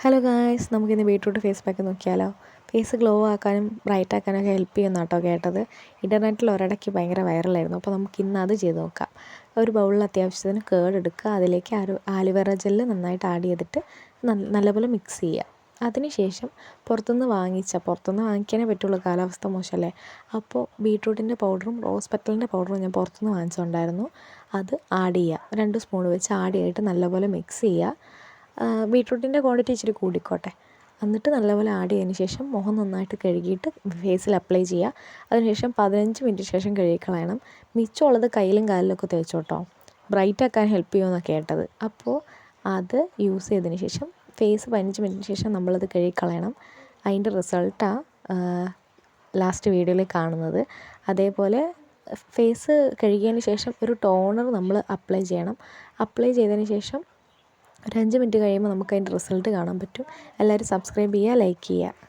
Hello guys, നമുക്കിന്ന് beetroot face pack നോക്കിയാലോ. Face glow ആക്കാനും ബ്രൈറ്റ് ആക്കാനൊക്കെ ഹെൽപ്പ് ചെയ്യുന്ന കേട്ടോ കേട്ടത്. ഇൻ്റർനെറ്റിൽ ഒരിടയ്ക്ക് ഭയങ്കര വൈറലായിരുന്നു. അപ്പോൾ നമുക്ക് ഇന്ന് അത് ചെയ്ത് നോക്കാം. ഒരു ബൗളിൽ അത്യാവശ്യത്തിന് കേർഡ് എടുക്കുക. അതിലേക്ക് ആലുവേറ ജെല്ല് നന്നായിട്ട് ആഡ് ചെയ്തിട്ട് നല്ലപോലെ മിക്സ് ചെയ്യുക. അതിനുശേഷം പുറത്തുനിന്ന് വാങ്ങിക്കാനേ പറ്റുള്ളൂ, കാലാവസ്ഥ മോശമല്ലേ. അപ്പോൾ ബീട്രൂട്ടിൻ്റെ പൗഡറും റോസ് പെറ്റലിൻ്റെ പൗഡറും ഞാൻ പുറത്തുനിന്ന് വാങ്ങിച്ചിട്ടുണ്ടായിരുന്നു. അത് ആഡ് ചെയ്യുക. 2 സ്പൂൺ വെച്ച് ആഡ് ചെയ്തിട്ട് നല്ലപോലെ മിക്സ് ചെയ്യുക. ബീട്രൂട്ടിൻ്റെ ക്വാണ്ടിറ്റി ഇച്ചിരി കൂടിക്കോട്ടെ. എന്നിട്ട് നല്ലപോലെ ആഡ് ചെയ്തതിന് ശേഷം മുഖം നന്നായിട്ട് കഴുകിയിട്ട് ഫേസിൽ അപ്ലൈ ചെയ്യുക. അതിനുശേഷം 15 മിനിറ്റ് ശേഷം കഴുകിക്കളയണം. മിച്ചമുള്ളത് കയ്യിലും കാലിലൊക്കെ തേച്ചോട്ടോ. ബ്രൈറ്റ് ആക്കാൻ ഹെൽപ്പ് ചെയ്യുമെന്നാണ് കേട്ടത്. അപ്പോൾ അത് യൂസ് ചെയ്തതിന് ശേഷം ഫേസ് 15 മിനിറ്റിന് ശേഷം നമ്മളത് കഴുകിക്കളയണം. അതിൻ്റെ റിസൾട്ടാണ് ലാസ്റ്റ് വീഡിയോയിൽ കാണുന്നത്. അതേപോലെ ഫേസ് കഴുകിയതിന് ശേഷം ഒരു ടോണർ നമ്മൾ അപ്ലൈ ചെയ്യണം. അപ്ലൈ ചെയ്തതിന് ശേഷം ഒരു 5 മിനിറ്റ് കഴിയുമ്പോൾ നമുക്ക് അതിൻ്റെ റിസൾട്ട് കാണാൻ പറ്റും. എല്ലാവരും സബ്സ്ക്രൈബ് ചെയ്യുക, ലൈക്ക് ചെയ്യുക.